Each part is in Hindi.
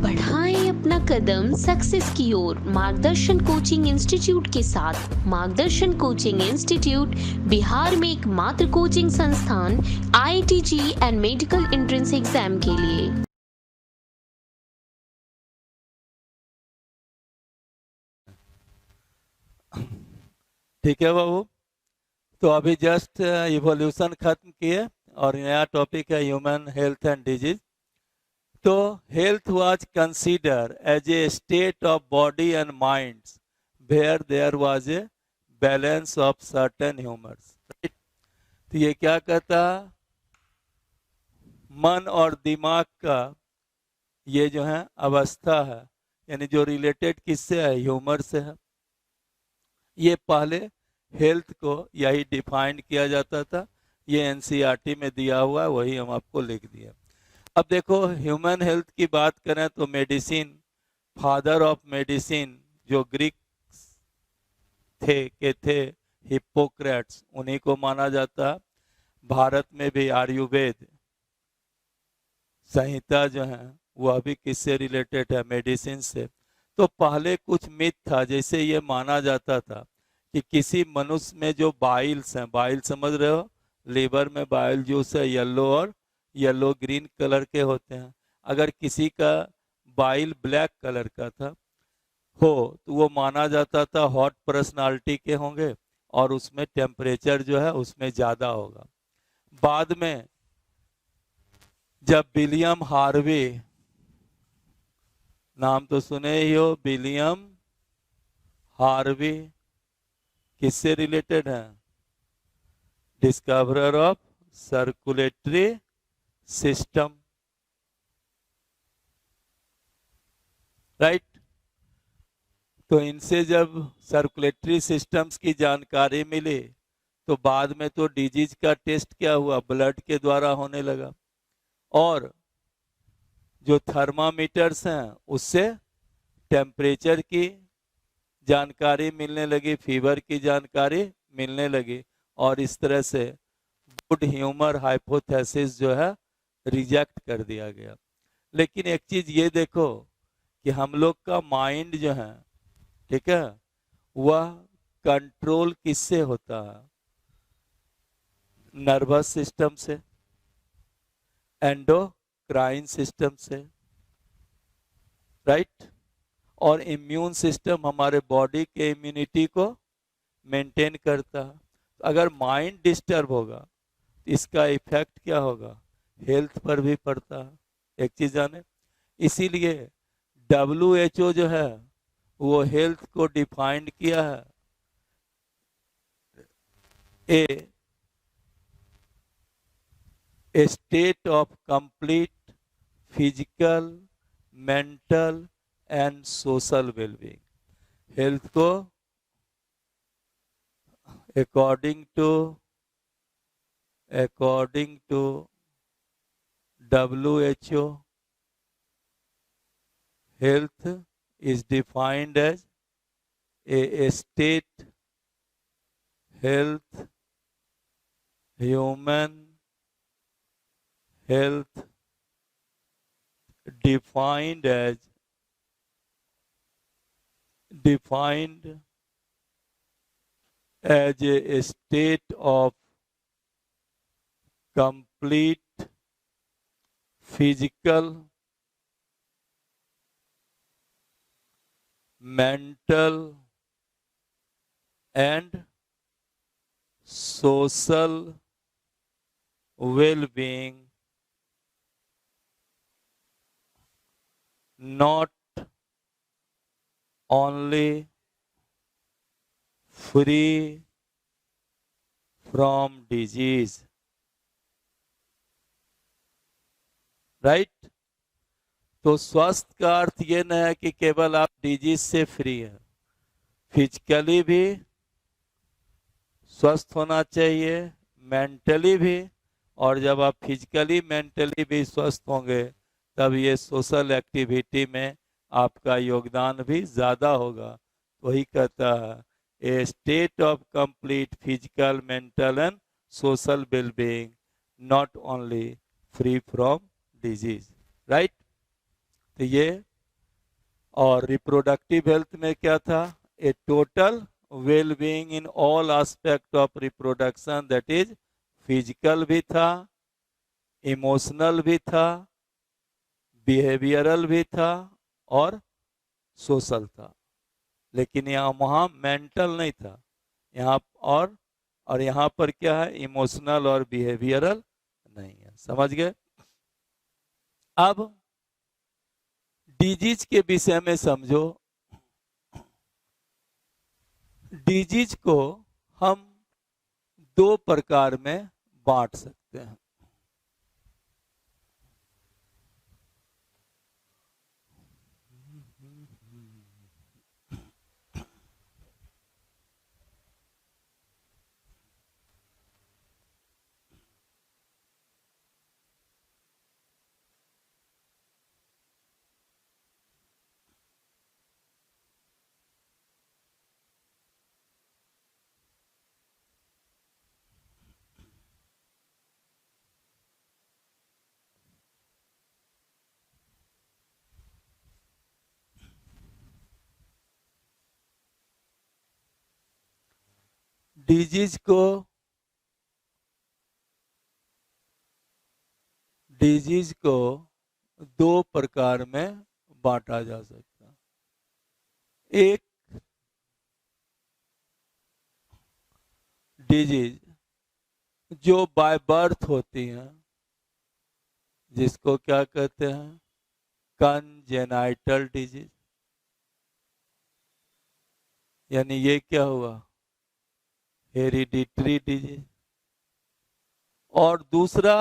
बढ़ाएं अपना कदम सक्सेस की ओर मार्गदर्शन कोचिंग इंस्टीट्यूट के साथ। मार्गदर्शन कोचिंग इंस्टीट्यूट बिहार में एकमात्र कोचिंग संस्थान IIT JEE and medical entrance exam के लिए। ठीक है बाबू, तो अभी जस्ट इवोल्यूशन खत्म किए और नया टॉपिक है ह्यूमन हेल्थ एंड डिजीज। तो health was consider as a state of body and minds where there was a balance of certain humours. तो ये क्या कहता, मन और दिमाग का ये जो है अवस्था है, यानी जो रिलेटेड किससे है, ह्यूमर से है। ये पहले हेल्थ को यही डिफाइन किया जाता था, ये एनसीईआरटी में दिया हुआ है, वही हम आपको लिख दिया। अब देखो ह्यूमन हेल्थ की बात करें तो मेडिसिन, फादर ऑफ मेडिसिन जो ग्रीक थे हिप्पोक्रेट्स, उन्हीं को माना जाता। भारत में भी आयुर्वेद संहिता जो है वह भी किससे रिलेटेड है, मेडिसिन से। तो पहले कुछ मिथ था, जैसे ये माना जाता था कि किसी मनुष्य में जो बाइल्स हैं, बाइल समझ रहे हो, लीवर में बाइल जूस है, येलो और येलो ग्रीन कलर के होते हैं। अगर किसी का बाइल ब्लैक कलर का था हो तो वो माना जाता था हॉट पर्सनालिटी के होंगे और उसमें टेम्परेचर जो है उसमें ज़्यादा होगा। बाद में जब विलियम हार्वे, नाम तो सुने ही हो, विलियम हार्वे किससे रिलेटेड है, discoverer of circulatory system, right. तो इनसे जब सर्कुलेटरी सिस्टम्स की जानकारी मिली तो बाद में तो डिजीज का टेस्ट क्या हुआ, ब्लड के द्वारा होने लगा। और जो थर्मामीटर्स हैं उससे टेम्परेचर की जानकारी मिलने लगी, फीवर की जानकारी मिलने लगी, और इस तरह से गुड ह्यूमर हाइपोथेसिस जो है रिजेक्ट कर दिया गया। लेकिन एक चीज ये देखो कि हम लोग का माइंड जो है, ठीक है, वह कंट्रोल किससे होता है, नर्वस सिस्टम से, एंडोक्राइन सिस्टम से, राइट। और इम्यून सिस्टम हमारे बॉडी के इम्यूनिटी को मेंटेन करता है। तो अगर माइंड डिस्टर्ब होगा तो इसका इफेक्ट क्या होगा, हेल्थ पर भी पड़ता है। एक चीज जाने, इसीलिए WHO जो है वो हेल्थ को डिफाइन किया है a state of complete physical, mental and social wellbeing. Health को according to WHO, health is defined as a state, health, human health defined as a state of complete physical, mental and social well-being, not only free from disease, right. तो स्वस्थ का अर्थ ये न है कि केवल आप डिजीज से फ्री हैं, फिजिकली भी स्वस्थ होना चाहिए, मेंटली भी, और जब आप फिजिकली मेंटली भी स्वस्थ होंगे तब ये सोशल एक्टिविटी में आपका योगदान भी ज़्यादा होगा। वही कहता है a state of complete physical, mental and social wellbeing, not only free from disease, right. तो ये और रिप्रोडक्टिव हेल्थ में क्या था? A total well being in all aspect of reproduction, that is physical भी था, इमोशनल भी था, बिहेवियरल भी था और सोशल था। लेकिन यहाँ वहाँ मेंटल नहीं था, यहाँ और यहाँ पर क्या है? इमोशनल और बिहेवियरल नहीं है। समझ गए? अब डिजीज के विषय में समझो। डिजीज को हम दो प्रकार में बांट सकते हैं। डिजीज को दो प्रकार में बांटा जा सकता है। एक डिजीज जो बाय बर्थ होती हैं, जिसको क्या कहते हैं? Congenital disease. यानी ये क्या हुआ? Hereditary disease. और दूसरा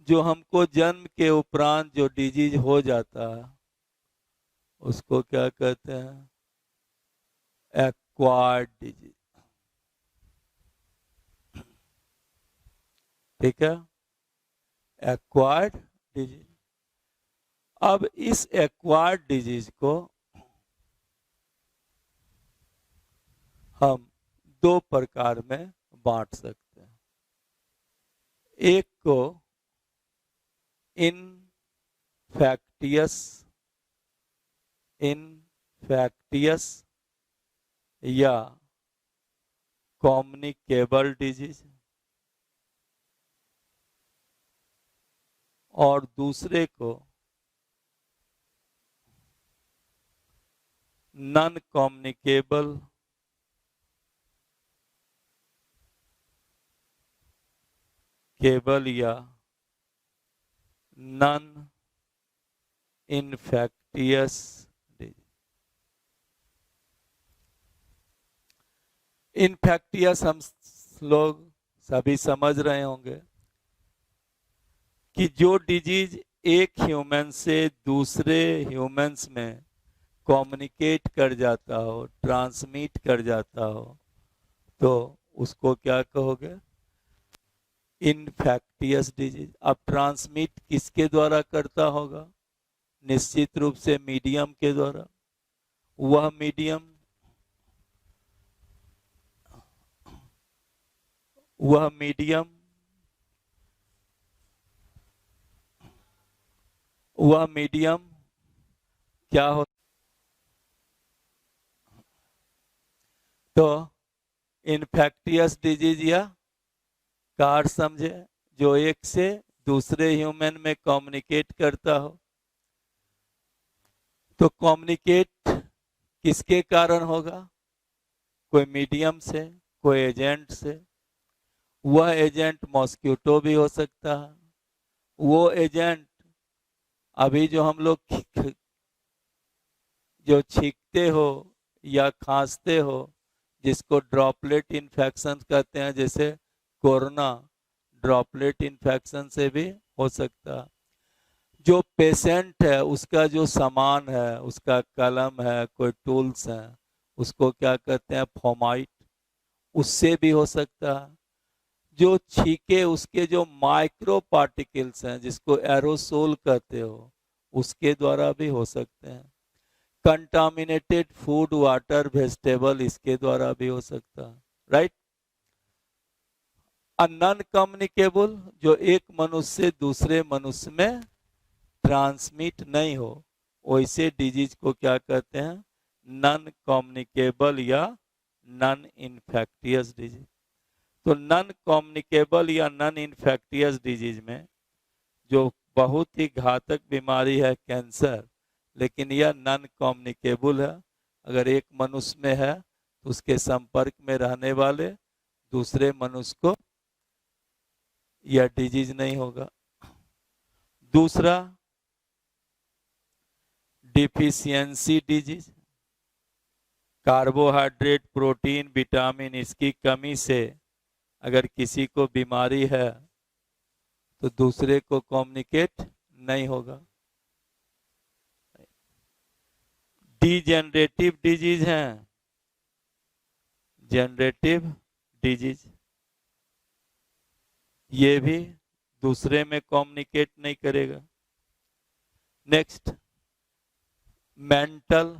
जो हमको जन्म के उपरांत जो डिजीज हो जाता है, उसको क्या कहते हैं? Acquired disease. ठीक है? Acquired disease. अब इस एक्वायर्ड डिजीज को हम दो प्रकार में बांट सकते हैं। एक को इनफेक्टियस या कम्युनिकेबल डिजीज, और दूसरे को नॉन कम्युनिकेबल या नॉन इन्फेक्टियस डिजीज। इन्फेक्टियस हम लोग सभी समझ रहे होंगे कि जो डिजीज एक ह्यूमन से दूसरे ह्यूमंस में कम्युनिकेट कर जाता हो, ट्रांसमिट कर जाता हो, तो उसको क्या कहोगे? Infectious disease. अब ट्रांसमिट किसके द्वारा करता होगा? निश्चित रूप से मीडियम के द्वारा। वह मीडियम क्या हो? तो इन्फेक्टियस डिजीज या कार समझे, जो एक से दूसरे ह्यूमन में कम्युनिकेट करता हो। तो कम्युनिकेट किसके कारण होगा? कोई मीडियम से, कोई एजेंट से। वह एजेंट मॉस्किटो भी हो सकता है। वो एजेंट अभी जो हम लोग जो छींकते हो या खांसते हो, जिसको ड्रॉपलेट इन्फेक्शन कहते हैं, जैसे कोरोना, ड्रॉपलेट इन्फेक्शन से भी हो सकता है। जो पेशेंट है उसका जो सामान है, उसका कलम है, कोई टूल्स हैं, उसको क्या कहते हैं? फोमाइट, उससे भी हो सकता है। जो छीके उसके जो माइक्रो पार्टिकल्स हैं, जिसको एरोसोल कहते हो, उसके द्वारा भी हो सकते हैं। कंटामिनेटेड फूड, वाटर, वेजिटेबल, इसके द्वारा भी हो सकता है। राइट? नॉन कम्युनिकेबल, जो एक मनुष्य से दूसरे मनुष्य में ट्रांसमिट नहीं हो, वैसे डिजीज को क्या कहते हैं, नॉन कम्युनिकेबल या नॉन इन्फेक्टियस डिजीज। तो नॉन कम्युनिकेबल या नॉन इन्फेक्टियस डिजीज में जो बहुत ही घातक बीमारी है कैंसर, लेकिन यह नॉन कम्युनिकेबल है। अगर एक मनुष्य में है तो उसके संपर्क में रहने वाले दूसरे मनुष्य को यह डिजीज नहीं होगा। दूसरा, deficiency disease, carbohydrate, protein, vitamin, इसकी कमी से अगर किसी को बीमारी है तो दूसरे को कम्युनिकेट नहीं होगा। डीजेनरेटिव डिजीज हैं, जनरेटिव डिजीज, ये भी दूसरे में कम्युनिकेट नहीं करेगा। नेक्स्ट, मेंटल,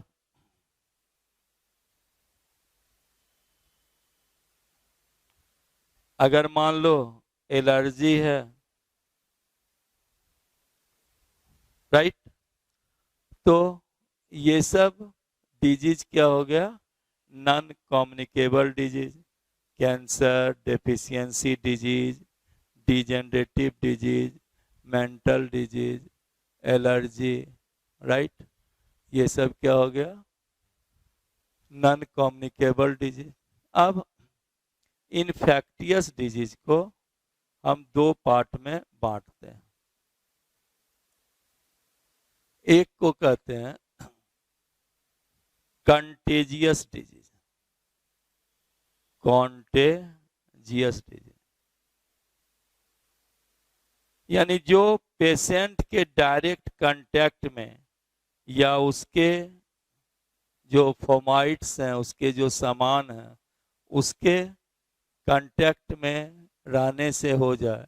अगर मान लो एलर्जी है, राइट, तो ये सब डिजीज क्या हो गया, non communicable disease. Cancer, deficiency disease, degenerative disease, mental disease, allergy, right, ये सब क्या हो गया, नॉन कम्युनिकेबल डिजीज। अब इन्फेक्टियस डिजीज को हम दो पार्ट में बांटते हैं। एक को कहते हैं कंटेजियस डिजीज, कॉन्टेजियस डिजीज, यानी जो पेशेंट के डायरेक्ट कांटेक्ट में या उसके जो फोमाइट्स हैं, उसके जो सामान हैं, उसके कांटेक्ट में रहने से हो जाए,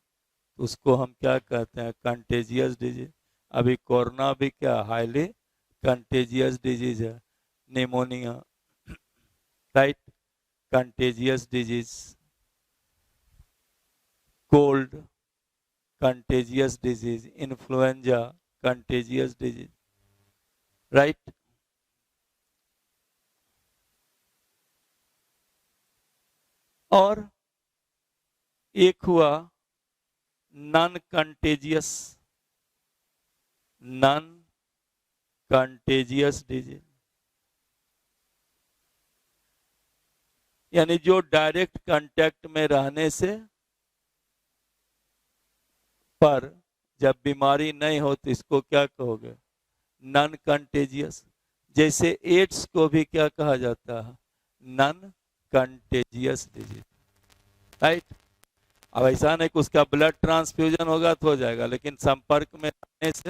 उसको हम क्या कहते हैं, कंटेजियस डिजीज। अभी कोरोना भी क्या हाईली कंटेजियस डिजीज है, pneumonia, right, contagious disease, cold contagious disease, influenza contagious disease, right. और एक हुआ non contagious, non contagious disease, यानी जो डायरेक्ट कांटेक्ट में रहने से पर जब बीमारी नहीं हो तो इसको क्या कहोगे, नॉन कंटेजियस। जैसे एड्स को भी क्या कहा जाता है, नॉन कंटेजियस डिजीज, राइट। अब ऐसा नहीं कि उसका ब्लड ट्रांसफ्यूजन होगा तो हो जाएगा, लेकिन संपर्क में रहने से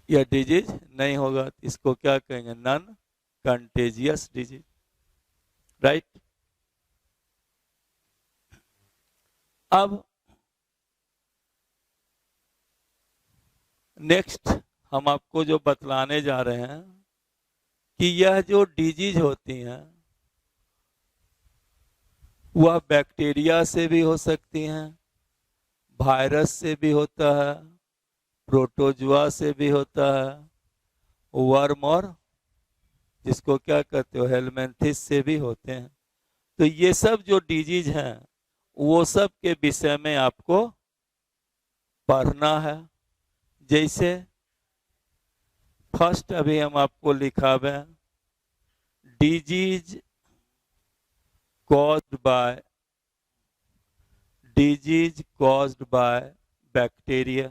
यह डिजीज नहीं होगा, इसको क्या कहेंगे, नॉन कंटेजियस डिजीज, राइट। अब नेक्स्ट हम आपको जो बतलाने जा रहे हैं कि यह जो डिजीज होती हैं वह बैक्टीरिया से भी हो सकती हैं, वायरस से भी होता है, प्रोटोजुआ से भी होता है, वर्म और जिसको क्या कहते हो हेलमेंथिस से भी होते हैं। तो ये सब जो डिजीज हैं वो सब के विषय में आपको पढ़ना है। जैसे फर्स्ट अभी हम आपको लिखावे, डिजीज caused by बैक्टीरिया।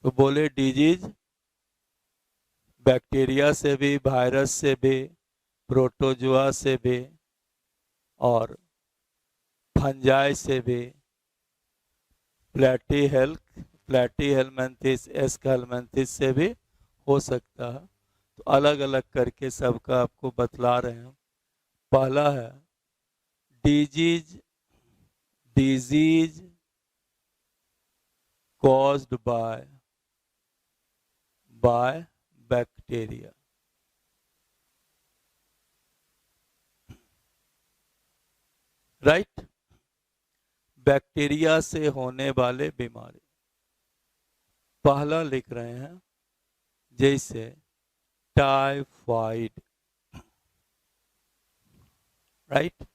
तो बोले डिजीज बैक्टीरिया से भी, वायरस से भी, प्रोटोजुआ से भी और फंजाई से भी, प्लेटीहेल्मिन्थिस, एस्केल्मिन्थिस से भी हो सकता है। तो अलग अलग करके सबका आपको बतला रहे हैं। पहला है disease caused by by bacteria. Right, bacteria से होने वाले बीमारी। पहला लिख रहे हैं जैसे टाइफाइड। राइट,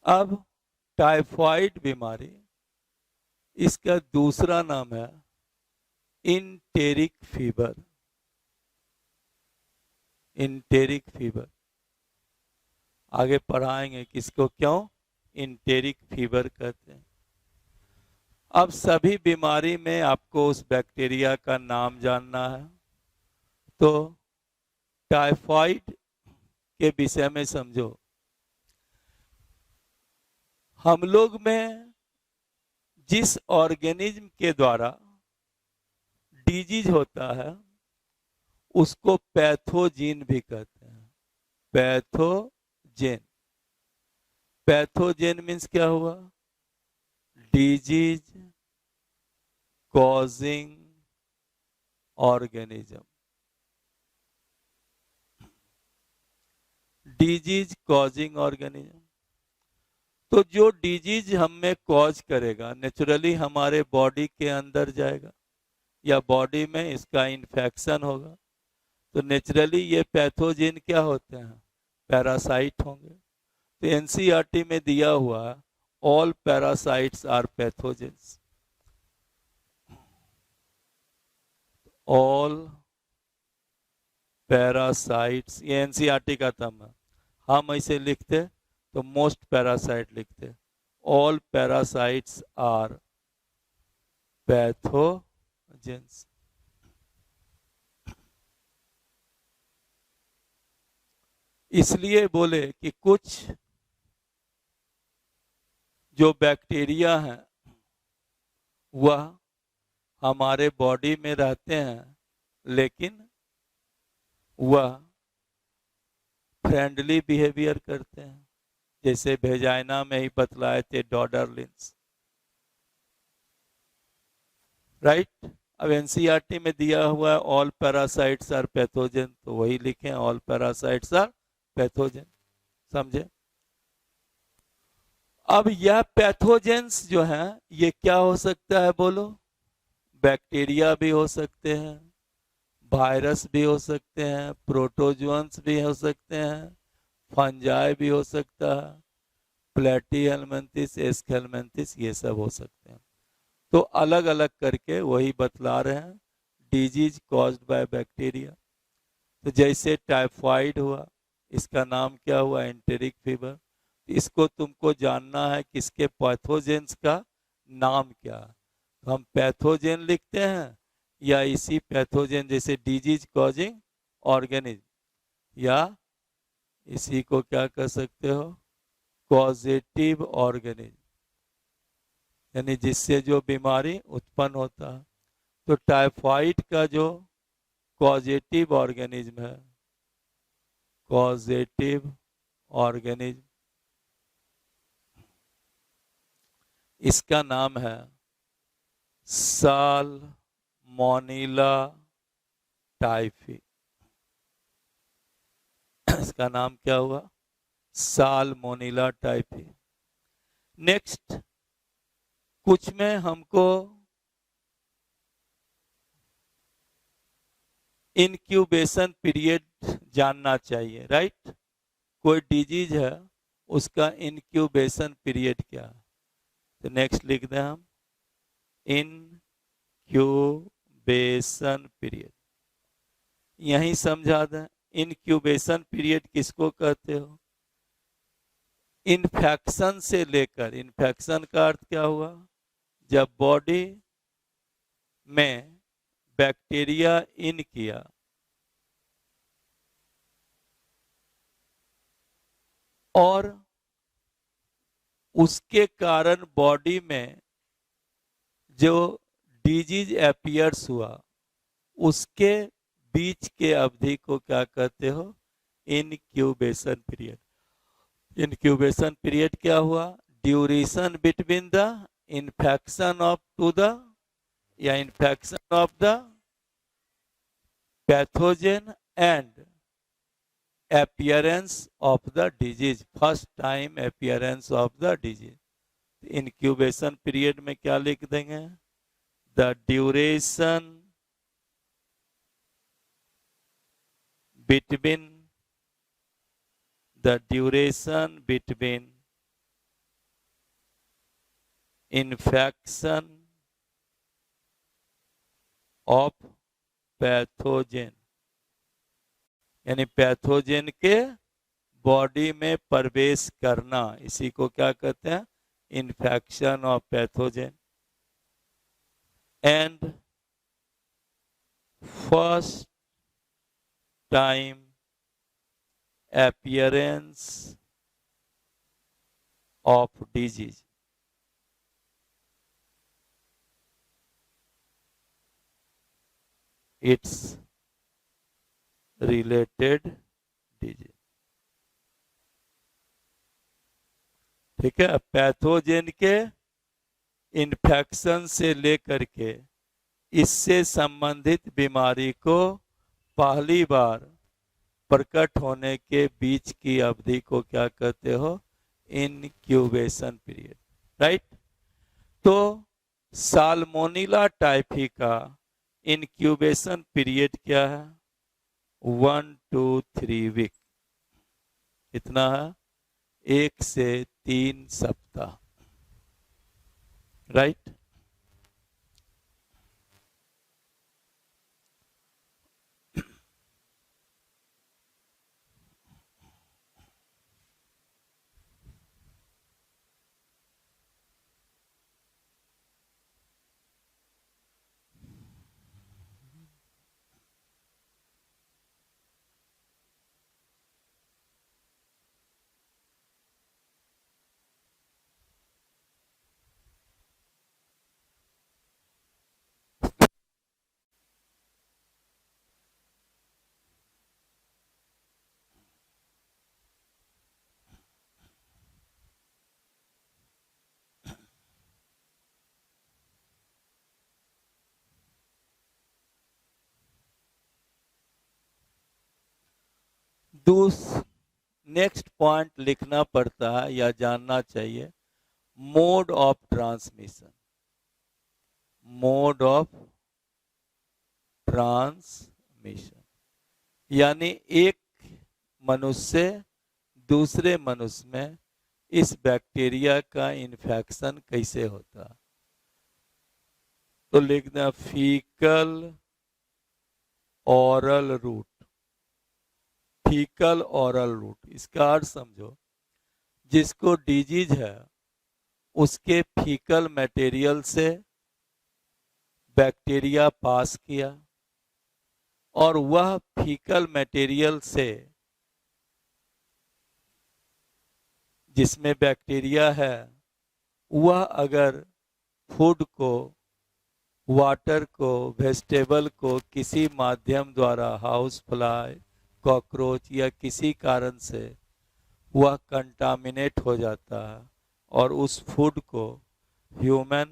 अब टाइफाइड बीमारी, इसका दूसरा नाम है इंटेरिक फीवर। इंटेरिक फीवर आगे पढ़ाएंगे किसको क्यों इंटेरिक फीवर कहते हैं। अब सभी बीमारी में आपको उस बैक्टीरिया का नाम जानना है। तो टाइफाइड के विषय में समझो। हम लोग में जिस ऑर्गेनिज्म के द्वारा डिजीज होता है उसको पैथोजीन भी कहते हैं। पैथोजेन। पैथोजेन मीन्स क्या हुआ? Disease causing organism. Disease causing organism. तो जो डिजीज हम में कॉज करेगा नेचुरली हमारे बॉडी के अंदर जाएगा या बॉडी में इसका इन्फेक्शन होगा तो नेचुरली ये पैथोजेन क्या होते हैं? पैरासाइट होंगे। तो एनसीईआरटी में दिया हुआ all parasites are pathogens. All parasites, ये एनसीईआरटी का टर्म है। हम ऐसे लिखते तो मोस्ट पैरासाइट लिखते। All parasites are pathogens. इसलिए बोले कि कुछ जो बैक्टीरिया हैं वह हमारे बॉडी में रहते हैं लेकिन वह फ्रेंडली बिहेवियर करते हैं। जैसे वेजाइना में ही बतलाए थे डॉडरलिन्स। राइट, अब एनसीईआरटी में दिया हुआ है ऑल पैरासाइट्स आर पैथोजेन तो वही लिखें ऑल पैरासाइट्स आर पैथोजेन। समझे? अब यह पैथोजेंस जो है ये क्या हो सकता है बोलो? बैक्टीरिया भी हो सकते हैं, वायरस भी हो सकते हैं, प्रोटोजुअन्स भी हो सकते हैं, फंजाई भी हो सकता है, प्लेटीहेल्मिन्थिस, एस्केल्मिन्थिस, ये सब हो सकते हैं। तो अलग अलग करके वही बतला रहे हैं डिजीज कॉज्ड बाय बैक्टीरिया। तो जैसे टाइफाइड हुआ, इसका नाम क्या हुआ? Enteric fever. इसको तुमको जानना है कि इसके पैथोजेंस का नाम क्या है। तो हम पैथोजेन लिखते हैं या इसी पैथोजेन जैसे डिजीज कॉजिंग ऑर्गेनिज्म या इसी को क्या कर सकते हो? कॉजेटिव ऑर्गेनिज्म, यानी जिससे जो बीमारी उत्पन्न होता है। तो टाइफाइड का जो कॉजेटिव ऑर्गेनिज्म है, कॉजेटिव ऑर्गेनिज्म, इसका नाम है साल्मोनेला टाइफी। इसका नाम क्या हुआ? Salmonella typhi. नेक्स्ट, कुछ में हमको इंक्यूबेशन पीरियड जानना चाहिए। राइट, कोई डिजीज है उसका इंक्यूबेशन पीरियड क्या है? तो नेक्स्ट लिख दें हम इनक्यूबेशन पीरियड। यही समझा दें इनक्यूबेशन पीरियड किसको कहते हो? इन्फेक्शन से लेकर, इन्फेक्शन का अर्थ क्या हुआ? जब बॉडी में बैक्टीरिया इन किया और उसके कारण बॉडी में जो डिजीज अपीयर्स हुआ उसके बीच के अवधि को क्या कहते हो? Incubation period. इनक्यूबेशन पीरियड क्या हुआ? Duration between the infection of to the या infection of the pathogen and appearance of the disease, first time appearance of the disease. Incubation period में क्या लिख देंगे? The duration between infection of pathogen, यानी पैथोजन के बॉडी में प्रवेश करना, इसी को क्या कहते हैं? Infection of pathogen. And first time appearance of disease. It's related disease. ठीक है, पैथोजन के इन्फेक्शन से लेकर के इससे संबंधित बीमारी को पहली बार प्रकट होने के बीच की अवधि को क्या कहते हो? Incubation period, right. तो साल्मोनेला टाइफी का इनक्यूबेशन पीरियड क्या है? 1 to 3 वीक। इतना है, 1 से 3 सप्ताह, राइट। नेक्स्ट पॉइंट लिखना पड़ता है या जानना चाहिए, mode of transmission. Mode of transmission यानी एक मनुष्य से दूसरे मनुष्य में इस बैक्टीरिया का इन्फेक्शन कैसे होता है। तो लिखना faecal oral route. Faecal oral route, इसका अर्थ समझो, जिसको डिजीज है उसके फीकल मटेरियल से बैक्टीरिया पास किया और वह फीकल मटेरियल से जिसमें बैक्टीरिया है वह अगर फूड को, वाटर को, वेजिटेबल को किसी माध्यम द्वारा, हाउस फ्लाई, कॉकरोच या किसी कारण से वह कंटामिनेट हो जाता है और उस फूड को ह्यूमन,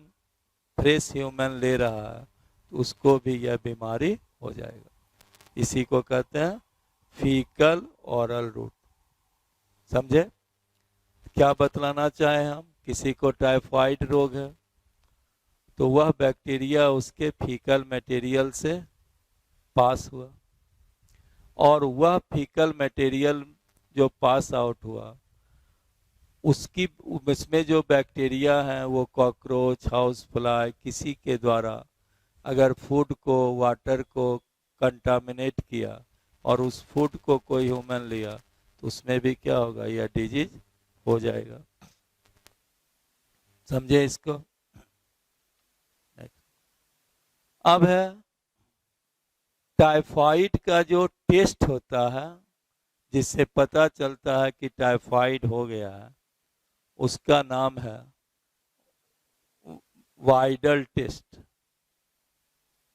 फ्रेश ह्यूमन ले रहा है तो उसको भी यह बीमारी हो जाएगा। इसी को कहते हैं फीकल ऑरल रूट। समझे? क्या बतलाना चाहे हम? किसी को टाइफाइड रोग है तो वह बैक्टीरिया उसके फीकल मटेरियल से पास हुआ और वह फीकल मटेरियल जो पास आउट हुआ उसकी, उसमें जो बैक्टीरिया हैं वो कॉकरोच, हाउस फ्लाई किसी के द्वारा अगर फूड को, वाटर को कंटामिनेट किया और उस फूड को कोई ह्यूमन लिया तो उसमें भी क्या होगा? यह डिजीज हो जाएगा। समझे इसको? अब है टाइफाइड का जो टेस्ट होता है जिससे पता चलता है कि टाइफाइड हो गया है, उसका नाम है Widal test.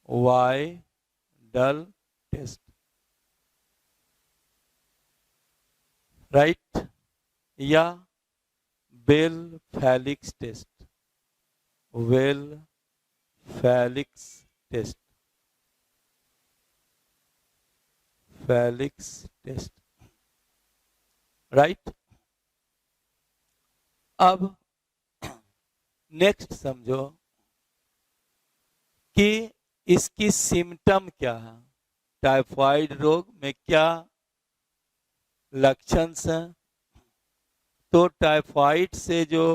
Widal test, right, या Weil Felix test. Weil Felix test. Felix test, right. अब नेक्स्ट समझो कि इसकी सिम्टम क्या है, टाइफाइड रोग में क्या लक्षण हैं। तो टाइफाइड से जो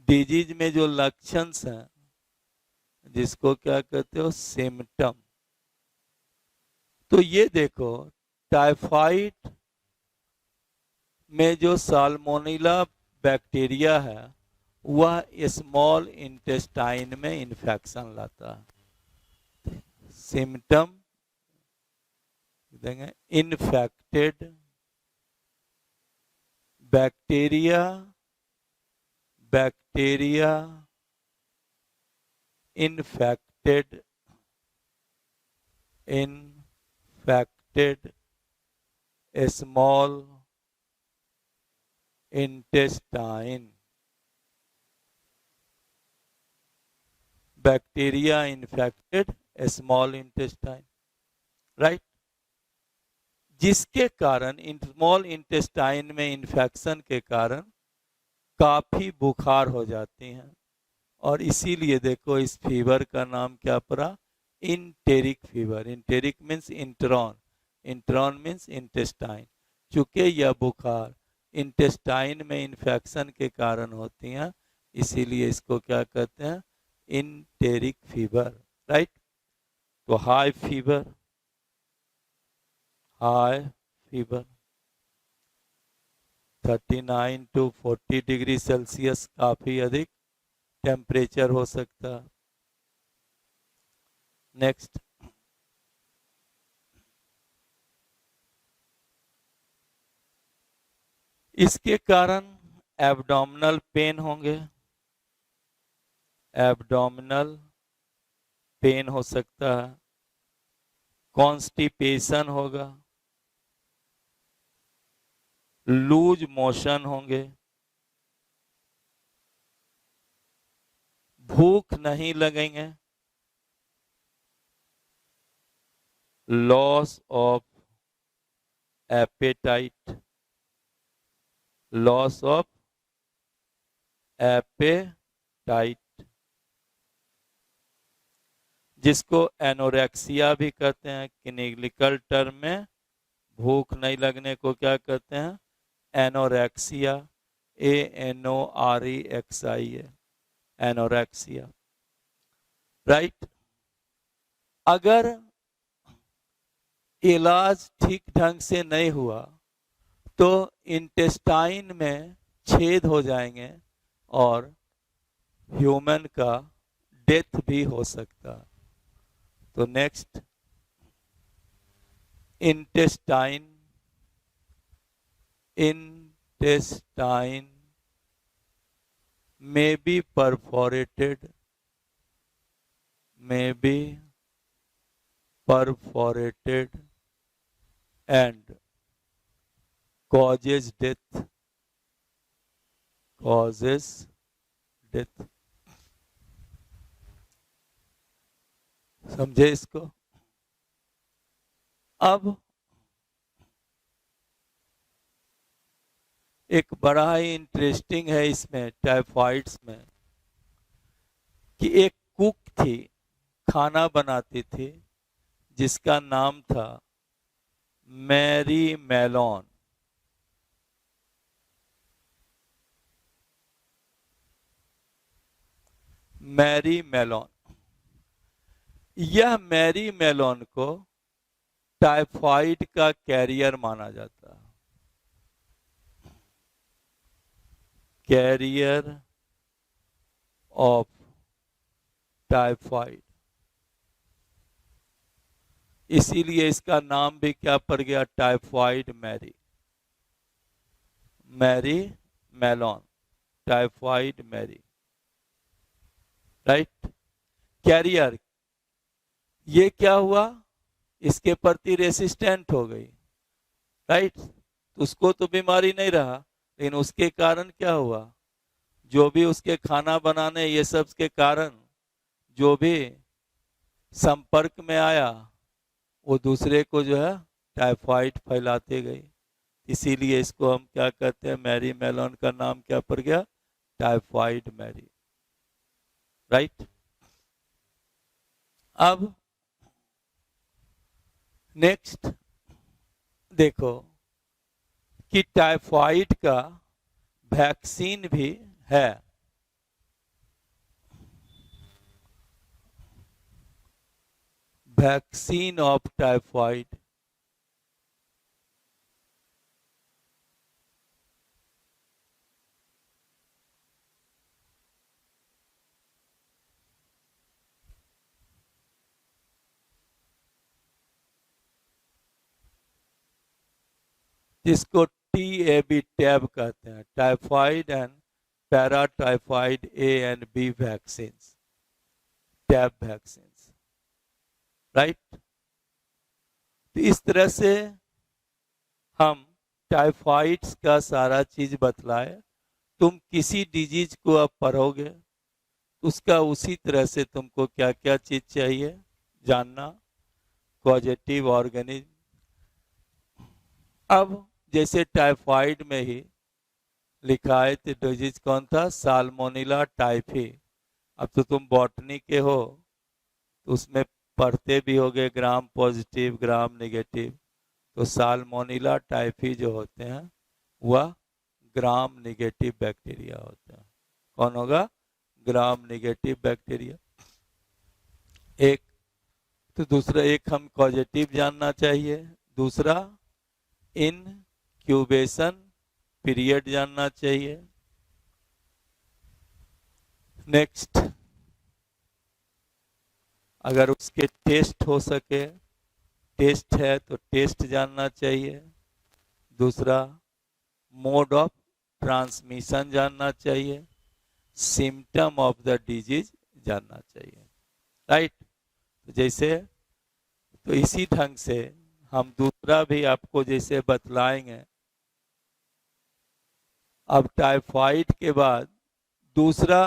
डिजीज में जो लक्षण हैं, जिसको क्या कहते हो, सिम्टम। तो ये देखो, टाइफाइड में जो साल्मोनेला बैक्टीरिया है वह स्मॉल इंटेस्टाइन में इन्फेक्शन लाता है। सिम्टम देंगे, infected bacteria, infected small intestine, bacteria infected small intestine, right. जिसके कारण स्मॉल इंटेस्टाइन में इन्फेक्शन के कारण काफी बुखार हो जाती हैं, और इसीलिए देखो इस फीवर का नाम क्या पड़ा, enteric fever. Enteric means intron, intron means intestine. चूंकि यह बुखार इंटेस्टाइन में इन्फेक्शन के कारण होती हैं, इसीलिए इसको क्या कहते हैं, इंटेरिक फीवर, राइट। तो high fever 39 to 40 degree Celsius काफी अधिक टेम्परेचर हो सकता है। नेक्स्ट, इसके कारण एब्डोमिनल पेन होंगे, एब्डोमिनल पेन हो सकता है, कॉन्स्टिपेशन होगा, लूज मोशन होंगे, भूख नहीं लगेंगे, loss of appetite, loss of appetite, जिसको एनोरेक्सिया भी कहते हैं। क्लिनिकल टर्म में भूख नहीं लगने को क्या कहते हैं, एनोरेक्सिया, ANOREXIA, एनोरेक्सिया, राइट। अगर इलाज ठीक ढंग से नहीं हुआ तो इंटेस्टाइन में छेद हो जाएंगे और ह्यूमन का डेथ भी हो सकता। तो next, intestine may be perforated and causes death, समझे इसको। अब एक बड़ा ही इंटरेस्टिंग है इसमें टाइफाइड्स में कि एक कुक थी, खाना बनाती थी, जिसका नाम था मैरी मेलोन। मैरी मेलोन, यह मैरी मेलोन को टाइफाइड का कैरियर माना जाता है, कैरियर ऑफ टाइफाइड। इसीलिए इसका नाम भी क्या पड़ गया, typhoid Mary, Mary Mallon, typhoid Mary, right. Carrier, ये क्या हुआ, इसके प्रति रेसिस्टेंट हो गई, राइट। उसको तो बीमारी नहीं रहा, लेकिन उसके कारण क्या हुआ, जो भी उसके खाना बनाने ये सब के कारण जो भी संपर्क में आया वो दूसरे को जो है टाइफाइड फैलाते गए। इसीलिए इसको हम क्या कहते हैं, मैरी मेलोन का नाम क्या पड़ गया, टाइफाइड मैरी। राइट। अब नेक्स्ट देखो कि टाइफाइड का वैक्सीन भी है। Vaccine of typhoid. जिसको TAB टैब कहते हैं, typhoid and paratyphoid A and B vaccine, tab vaccine. Right. तो इस तरह से हम टाइफाइड्स का सारा चीज बतलाए। तुम किसी डिजीज को अब पढ़ोगे उसका उसी तरह से तुमको क्या क्या चीज चाहिए जानना, पॉजिटिव ऑर्गेनिज्म। अब जैसे टाइफाइड में ही लिखा है तो डिजीज कौन था, साल्मोनेला टाइफी। अब तो तुम बॉटनी के हो तो उसमें पढ़ते भी होगे ग्राम पॉजिटिव ग्राम नेगेटिव। तो साल्मोनेला टाइफी जो होते हैं वह ग्राम नेगेटिव बैक्टीरिया होते हैं। कौन होगा, ग्राम नेगेटिव बैक्टीरिया। एक तो दूसरा एक हम पॉजिटिव जानना चाहिए, दूसरा इनक्यूबेशन पीरियड जानना चाहिए। नेक्स्ट अगर उसके टेस्ट हो सके, टेस्ट है तो टेस्ट जानना चाहिए। दूसरा मोड ऑफ ट्रांसमिशन जानना चाहिए, सिम्टम ऑफ द डिजीज जानना चाहिए। राइट। तो जैसे तो इसी ढंग से हम दूसरा भी आपको जैसे बतलाएंगे। अब टाइफाइड के बाद दूसरा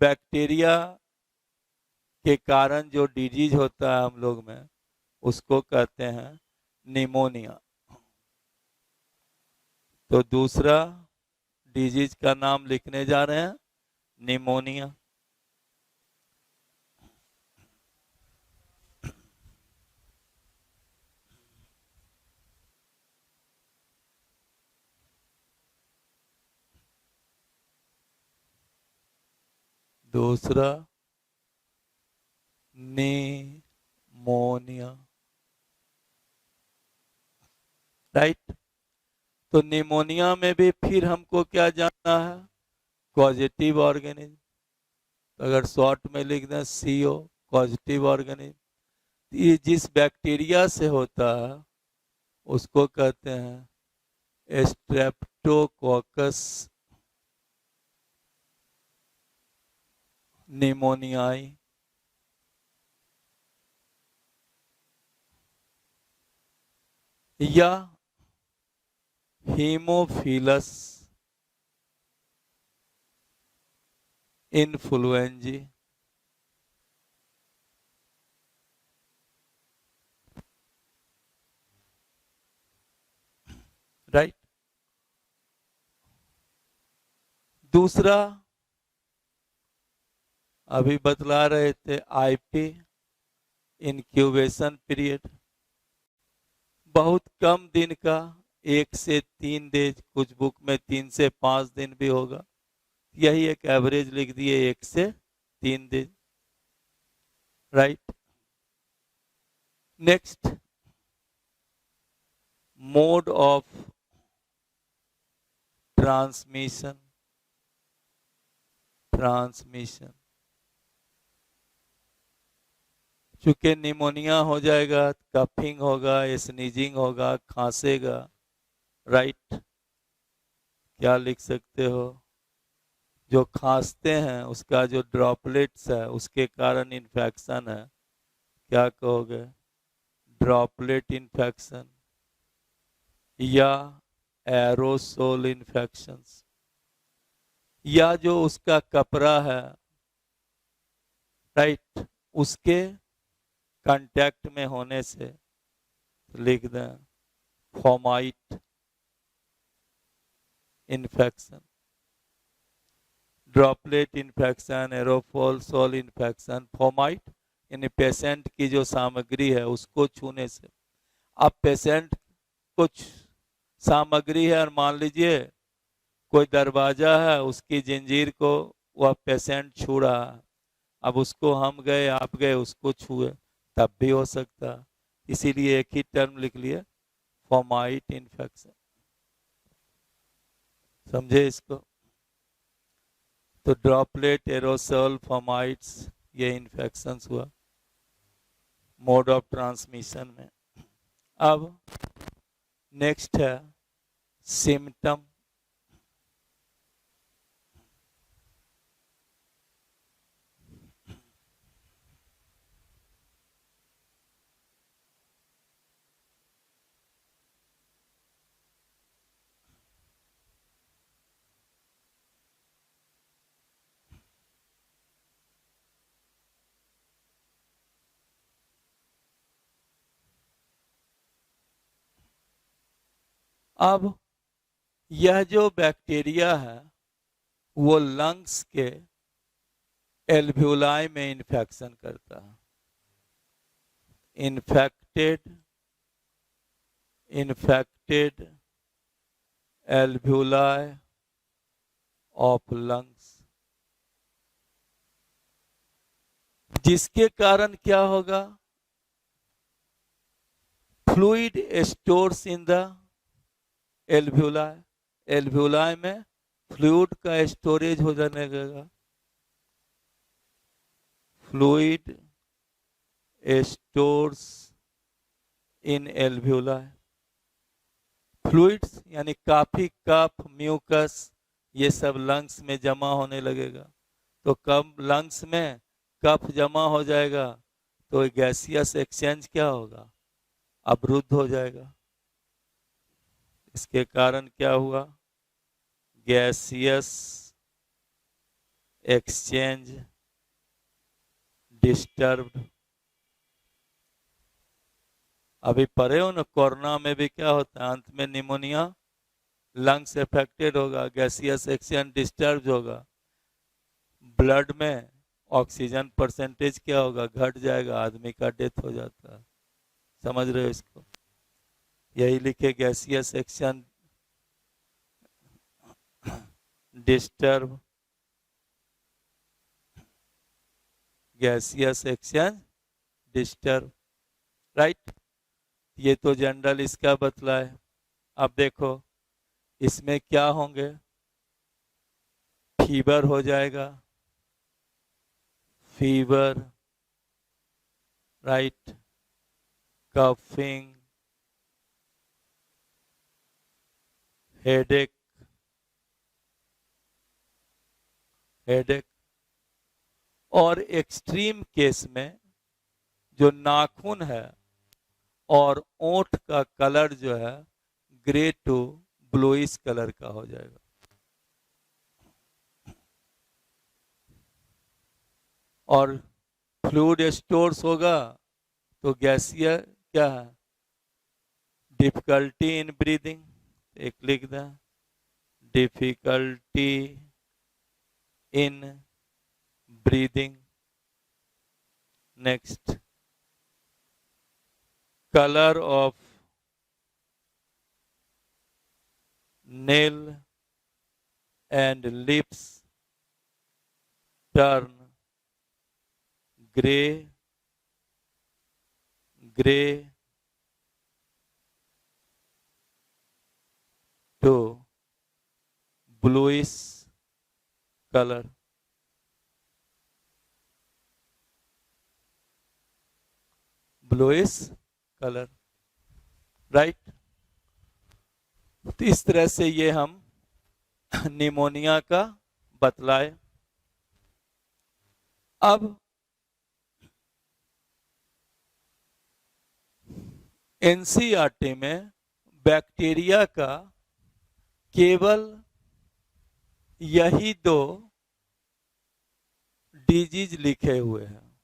बैक्टीरिया के कारण जो डिजीज होता है हम लोग में उसको कहते हैं निमोनिया। तो दूसरा डिजीज का नाम लिखने जा रहे हैं निमोनिया। दूसरा निमोनिया। राइट। तो निमोनिया में भी फिर हमको क्या जानना है, पॉजिटिव ऑर्गेनिज्म। तो अगर शॉर्ट में लिख दें CO पॉजिटिव ऑर्गेनिज्म। ये जिस बैक्टीरिया से होता है उसको कहते हैं स्ट्रेप्टोकोकस निमोनियाई। या हीमोफिलस इन्फ्लुएंजी। राइट। दूसरा अभी बतला रहे थे IP इंक्यूबेशन पीरियड, बहुत कम दिन का, 1 से 3 दिन, कुछ बुक में 3 से 5 दिन भी होगा। यही एक एवरेज लिख दिए 1 से 3 दिन। Right. Next mode of transmission. चूंकि निमोनिया हो जाएगा, कफिंग होगा, स्नीजिंग होगा, खांसेगा। राइट। क्या लिख सकते हो, जो खांसते हैं उसका जो ड्रॉपलेट्स है उसके कारण इन्फेक्शन है, क्या कहोगे, ड्रॉपलेट इन्फेक्शन या एरोसोल इन्फेक्शंस। या जो उसका कपड़ा है, राइट, उसके कांटेक्ट में होने से लिख दें फॉर्माइट इन्फेक्शन, ड्रॉपलेट इन्फेक्शन, एरोफोल इन्फेक्शन। फॉर्माइट यानी पेशेंट की जो सामग्री है उसको छूने से। अब पेशेंट कुछ सामग्री है और मान लीजिए कोई दरवाजा है, उसकी जंजीर को वह पेशेंट छू रहा है, अब उसको हम गए आप गए उसको छुए तब भी हो सकता है। इसीलिए एक ही टर्म लिख लिए फॉर्माइट इन्फेक्शन। समझे इसको? तो ड्रॉपलेट, एरोसोल, फॉर्माइट्स ये इन्फेक्शंस हुआ मोड ऑफ ट्रांसमिशन में। अब नेक्स्ट है सिम्टम। अब यह जो बैक्टीरिया है वो लंग्स के एल्व्यूलाई में इन्फेक्शन करता है। इन्फेक्टेड एल्व्यूलाई ऑफ लंग्स, जिसके कारण क्या होगा? Fluid stores in the alveoli, alveoli में फ्लूइड का स्टोरेज हो जाने लगेगा। Fluid stores in alveoli, fluids यानी काफी कफ, म्यूकस ये सब लंग्स में जमा होने लगेगा। तो कब लंग्स में कफ जमा हो जाएगा तो गैसियस एक्सचेंज क्या होगा? अवरुद्ध हो जाएगा। इसके कारण क्या हुआ? Gaseous exchange disturbed. अभी पढ़े हो ना, कोरोना में भी क्या होता है? अंत में निमोनिया, लंग्स अफेक्टेड होगा, गैसियस एक्सचेंज डिस्टर्ब होगा, ब्लड में ऑक्सीजन परसेंटेज क्या होगा? घट जाएगा, आदमी का डेथ हो जाता है। समझ रहे हो इसको? यही लिखे gaseous exchange disturb, gaseous exchange disturb, right. ये तो जनरल इसका बतला है। अब देखो इसमें क्या होंगे? फीवर हो जाएगा, फीवर, राइट, कफिंग, हेडेक, और एक्सट्रीम केस में जो नाखून है और ओंठ का कलर जो है ग्रे टू ब्लूइश कलर का हो जाएगा। और फ्लूइड स्टोर्स होगा तो गैसिया क्या है? डिफिकल्टी इन ब्रीदिंग, एक लिख दें difficulty in breathing. Next, color of nail and lips turn gray to bluish color। Bluish colour, right. तो इस तरह से ये हम निमोनिया का बतलाए। अब एनसीईआरटी में बैक्टीरिया का केवल यही 2 डिजीज लिखे हुए हैं,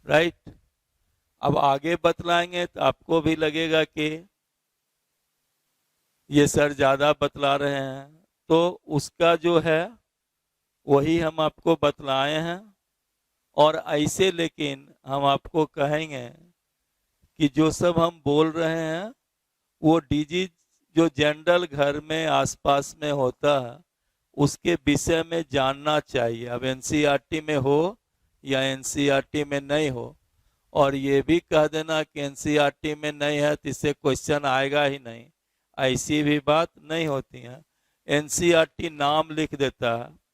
राइट। अब आगे बतलाएंगे तो आपको भी लगेगा कि ये सर ज़्यादा बतला रहे हैं, तो उसका जो है वही हम आपको बतलाए हैं। और ऐसे लेकिन हम आपको कहेंगे कि जो सब हम बोल रहे हैं वो डिजीज जो जनरल घर में आसपास में होता है उसके विषय में जानना चाहिए, अब एनसीईआरटी में हो या एनसीईआरटी में नहीं हो। और ये भी कह देना कि एनसीईआरटी में नहीं है तो इससे क्वेश्चन आएगा ही नहीं, ऐसी भी बात नहीं होती है। एनसीईआरटी नाम लिख देता है,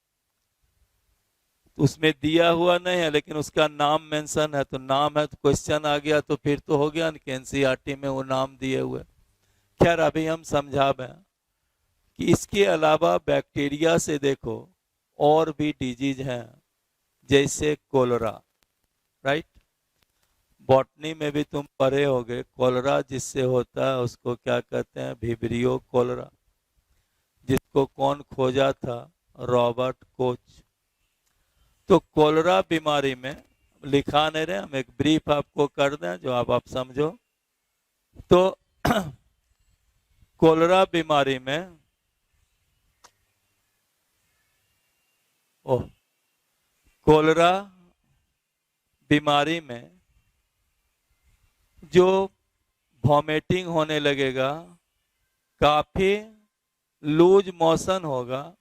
उसमें दिया हुआ नहीं है लेकिन उसका नाम मेंशन है, तो नाम है तो क्वेश्चन आ गया, तो फिर तो हो गया ना कि एनसीईआरटी में वो नाम दिए हुए। खैर अभी हम समझावे कि इसके अलावा बैक्टीरिया से देखो और भी डिजीज हैं, जैसे कोलरा, राइट। बॉटनी में भी तुम पढ़े होगे, कोलरा जिससे होता है उसको क्या कहते हैं, विब्रियो कोलरा, जिसको कौन खोजा था, रॉबर्ट कोच। तो कोलरा बीमारी में लिखा नहीं रहे, हम एक ब्रीफ आपको कर दें जो आप समझो। तो कोलरा बीमारी में कोलरा बीमारी में जो वॉमिटिंग होने लगेगा, काफी लूज मोशन होगा,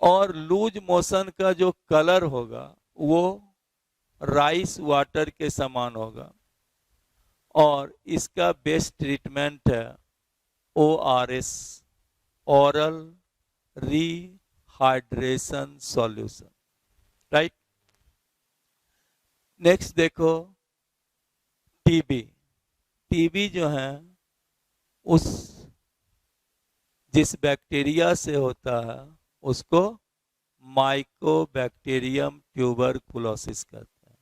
और लूज मोशन का जो कलर होगा वो राइस वाटर के समान होगा। और इसका बेस्ट ट्रीटमेंट है ORS, oral rehydration solution, right. Next देखो टीबी जो है उस जिस बैक्टीरिया से होता है उसको माइकोबैक्टीरियम ट्यूबरकुलोसिस कहते हैं।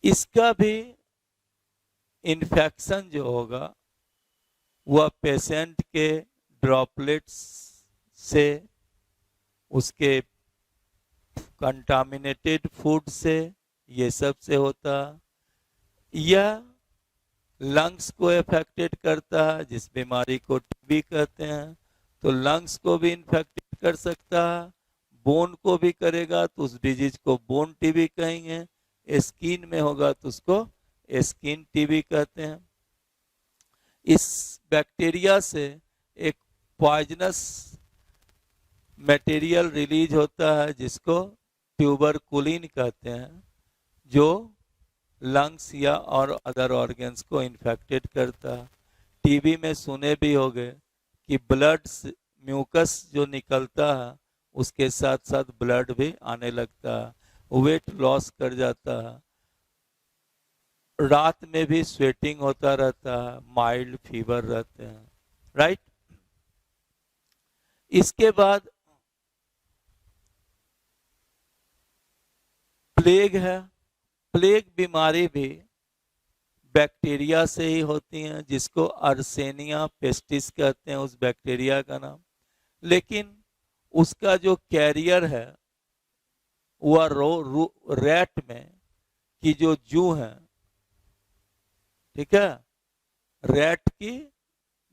इसका भी इन्फेक्शन जो होगा वह पेशेंट के ड्रॉपलेट्स से, उसके कंटामिनेटेड फूड से, ये सब से होता। यह लंग्स को अफेक्टेड करता है, जिस बीमारी को टीबी कहते हैं, तो लंग्स को भी इन्फेक्टेड कर सकता है, बोन को भी करेगा तो उस डिजीज को बोन टीबी कहेंगे, स्किन में होगा तो उसको स्किन टीबी कहते हैं। इस बैक्टीरिया से एक पॉइजनस मटेरियल रिलीज होता है जिसको ट्यूबरकुलिन कहते हैं, जो लंग्स या और अदर ऑर्गन्स को इन्फेक्टेड करता है। टीबी में सुने भी होंगे कि ब्लड म्यूकस जो निकलता है उसके साथ साथ ब्लड भी आने लगता है, वेट लॉस कर जाता है, रात में भी स्वेटिंग होता रहता है, माइल्ड फीवर रहते हैं, राइट। इसके बाद प्लेग है। प्लेग बीमारी भी बैक्टीरिया से ही होती हैं, जिसको अर्सेनिया पेस्टिस कहते हैं उस बैक्टीरिया का नाम। लेकिन उसका जो कैरियर है वह रैट में की जो जू है, ठीक है, रैट की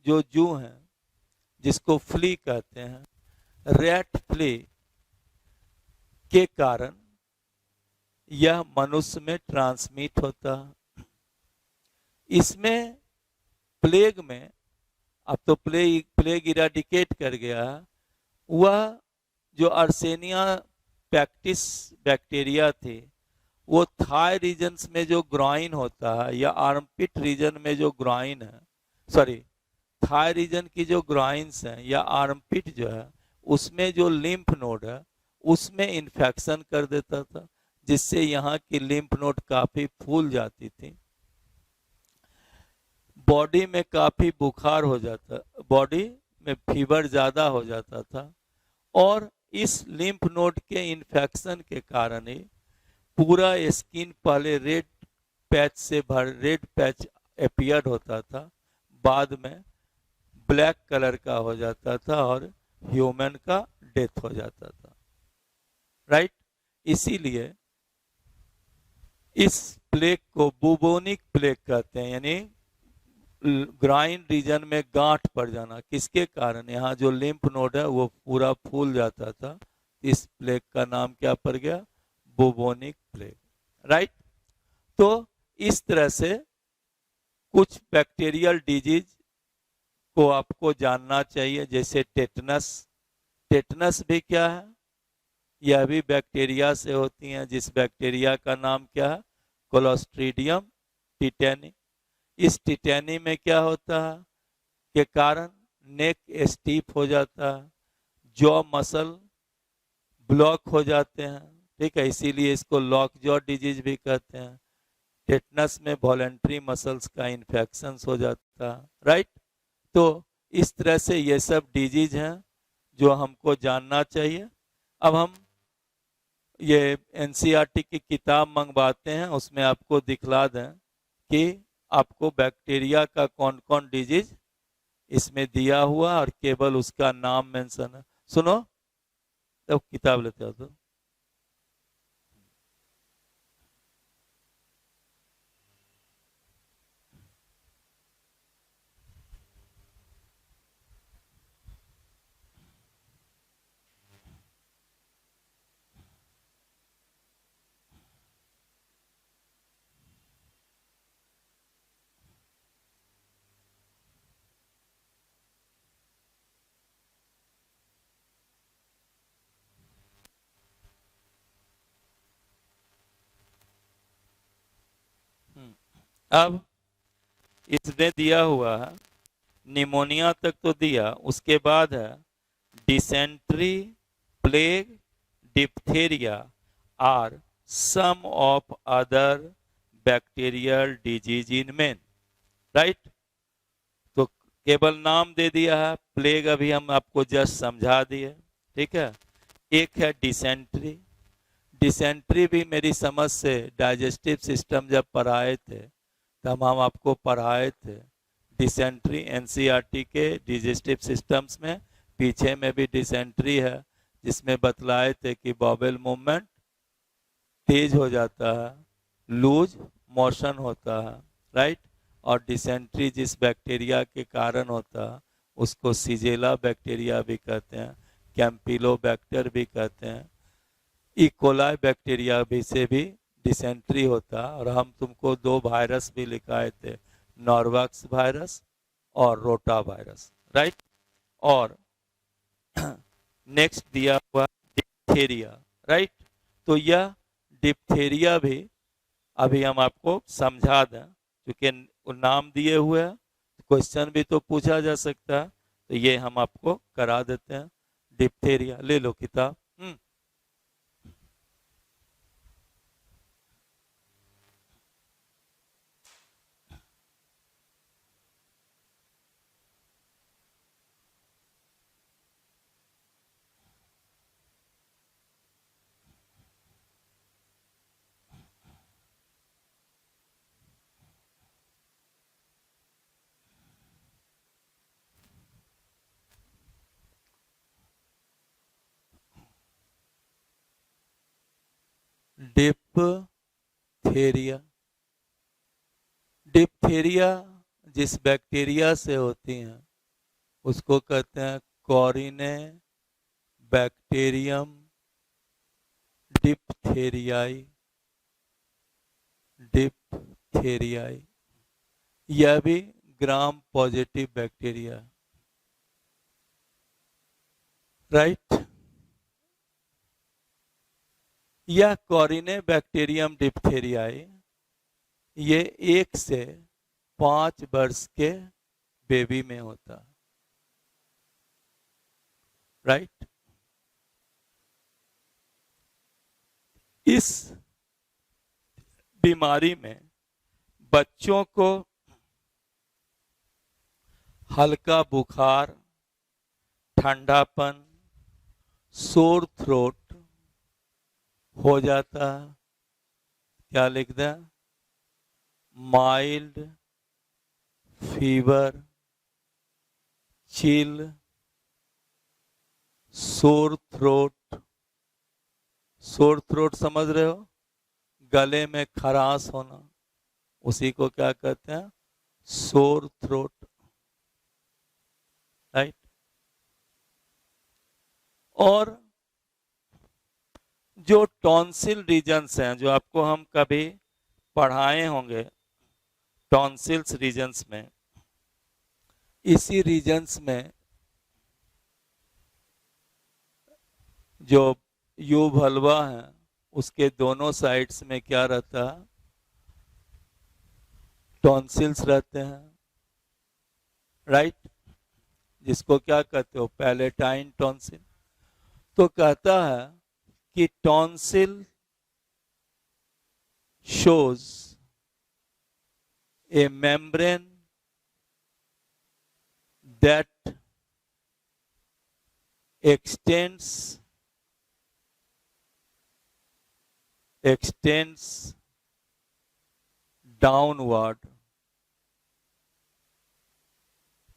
जो जू है जिसको फ्ली कहते हैं, रैट फ्ली के कारण यह मनुष्य में ट्रांसमिट होता है। इसमें प्लेग में अब तो प्लेग इराडिकेट कर गया, वह जो अर्सेनिया पैक्टिस बैक्टीरिया थी वो थाई रीजन्स में जो ग्रॉइन होता है या आर्मपिट रीजन में जो ग्रॉइन है, सॉरी थाई रीजन की जो ग्रॉइन्स हैं या आर्मपिट जो है उसमें जो लिम्फ नोड है उसमें इन्फेक्शन कर देता था, जिससे यहाँ की लिम्फ नोड काफी फूल जाती थी, बॉडी में काफी बुखार हो जाता, बॉडी में फीवर ज्यादा हो जाता था। और इस लिम्फ नोड के इन्फेक्शन के कारण ही पूरा स्किन पहले रेड पैच से रेड पैच अपीयर होता था, बाद में ब्लैक कलर का हो जाता था और ह्यूमन का डेथ हो जाता था, राइट। इसीलिए इस प्लेग को बुबोनिक प्लेग कहते हैं, यानी ग्राइन रीजन में गांठ पड़ जाना। किसके कारण? यहाँ जो लिम्फ नोड है वो पूरा फूल जाता था। इस प्लेग का नाम क्या पड़ गया? Bubonic plague, right. तो इस तरह से कुछ बैक्टीरियल डिजीज को आपको जानना चाहिए, जैसे टेटनस। टेटनस भी क्या है? यह भी बैक्टीरिया से होती हैं, जिस बैक्टीरिया का नाम क्या है? Clostridium tetani. इस टिटेनी में क्या होता है के कारण नेक स्टीफ हो जाता है, जॉ मसल ब्लॉक हो जाते हैं, ठीक है, इसीलिए इसको लॉक जॉ डिजीज भी कहते हैं। टेटनस में वॉलेंट्री मसल्स का इन्फेक्शन हो जाता है, राइट। तो इस तरह से ये सब डिजीज हैं जो हमको जानना चाहिए। अब हम ये एनसीईआरटी की किताब मंगवाते हैं, उसमें आपको दिखला दें कि आपको बैक्टीरिया का कौन कौन डिजीज इसमें दिया हुआ और केवल उसका नाम मेंशन है। सुनो, तो किताब लेते हो तो अब इसने दिया हुआ है निमोनिया तक तो दिया, उसके बाद है dysentery, plague, diphtheria are some of other bacterial disease in men, right. तो केवल नाम दे दिया है, प्लेग अभी हम आपको जस्ट समझा दिए, ठीक है। एक है डिसेंट्री। डिसेंट्री भी मेरी समझ से डाइजेस्टिव सिस्टम जब पढ़ाए थे तब हम आपको पढ़ाए थे डिसेंट्री, एनसीईआरटी के डाइजेस्टिव सिस्टम्स में पीछे में भी डिसेंट्री है, जिसमें बतलाए थे कि बॉबल मूवमेंट तेज हो जाता है, लूज मोशन होता है, राइट। और डिसेंट्री जिस बैक्टीरिया के कारण होता है उसको सीजेला बैक्टीरिया भी कहते हैं, कैंपिलोबैक्टर भी कहते हैं, इकोलाई बैक्टीरिया भी से भी डिसेंट्री होता। और हम तुमको दो वायरस भी लिखाए थे, नॉर्वैक्स वायरस और रोटा वायरस, राइट। और नेक्स्ट दिया हुआ डिप्थेरिया, राइट। तो यह डिप्थेरिया भी अभी हम आपको समझा दें, क्योंकि नाम दिए हुए हैं, क्वेश्चन भी तो पूछा जा सकता है, तो ये हम आपको करा देते हैं। डिप्थेरिया ले लो किताब। डिप्थेरिया, डिप्थेरिया जिस बैक्टीरिया से होती हैं उसको कहते हैं कॉरिने बैक्टीरियम डिप्थेरियाई। डिप्थेरियाई यह भी ग्राम पॉजिटिव बैक्टीरिया, राइट। यह कॉरिने बैक्टीरियम डिप्थेरियाई ये 1 से 5 वर्ष के बेबी में होता है, राइट। इस बीमारी में बच्चों को हल्का बुखार, ठंडापन, सोर थ्रोट हो जाता है। क्या लिख दें? Mild fever, chill, sore throat. Sore throat समझ रहे हो? गले में खराश होना, उसी को क्या कहते हैं? Sore throat, right. और जो टॉन्सिल रीजन्स हैं, जो आपको हम कभी पढ़ाए होंगे, टॉन्सिल्स रीजन्स में, इसी रीजन्स में जो यूवल्वा है उसके दोनों साइड्स में क्या रहता है? टॉन्सिल्स रहते हैं, राइट, जिसको क्या कहते हो? Palatine tonsil. तो कहता है कि tonsil shows a membrane that extends downward।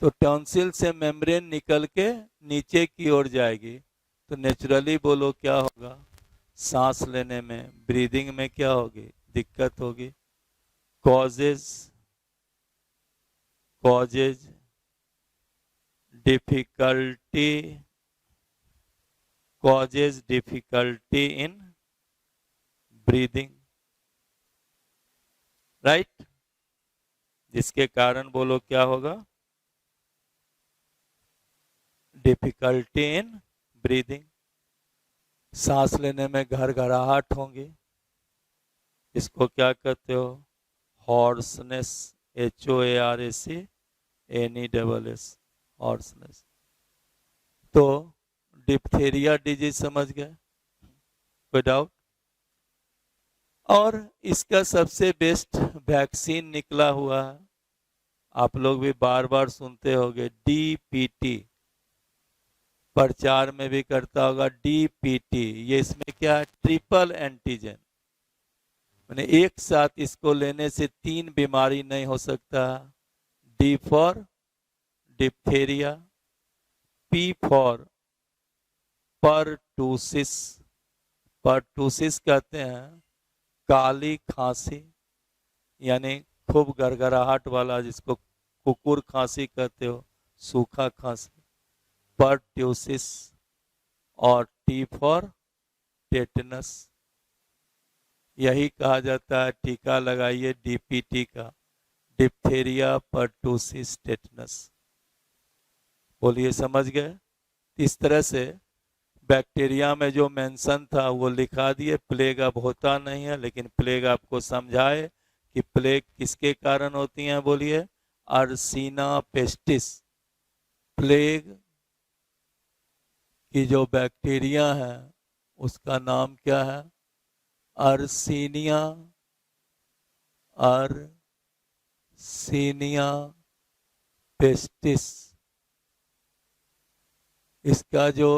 तो टॉन्सिल से मेम्ब्रेन निकल के नीचे की ओर जाएगी, तो नेचुरली बोलो क्या होगा? सांस लेने में, ब्रीदिंग में क्या होगी? दिक्कत होगी। Causes difficulty in breathing, right, जिसके कारण बोलो क्या होगा? Difficulty in breathing. सांस लेने में घरघराहट होंगी, इसको क्या कहते हो? Hoarseness, HOARACNESS, hoarseness. तो डिप्थीरिया डिजीज समझ गए, कोई डाउट? और इसका सबसे बेस्ट वैक्सीन निकला हुआ है, आप लोग भी बार बार सुनते होंगे, DPT, प्रचार में भी करता होगा DPT। ये इसमें क्या है? ट्रिपल एंटीजन, मैंने एक साथ इसको लेने से 3 बीमारी नहीं हो सकता। D for diphtheria, P for pertussis, pertussis कहते हैं काली खांसी, यानी खूब गड़गड़ाहट वाला, जिसको कुकुर खांसी कहते हो, सूखा खांसी, परट्यूसिस। और T फॉर टेटनस, यही कहा जाता है, टीका लगाइए DPT का, डिप्थेरिया परटूसिस टेटनस। बोलिए समझ गए? इस तरह से बैक्टीरिया में जो मेंशन था वो लिखा दिए। प्लेग अब होता नहीं है, लेकिन प्लेग आपको समझाए कि प्लेग किसके कारण होती हैं? बोलिए, अर्सिना पेस्टिस। प्लेग की जो बैक्टीरिया है उसका नाम क्या है? अर्सिनिया, अर्सिनिया पेस्टिस। इसका जो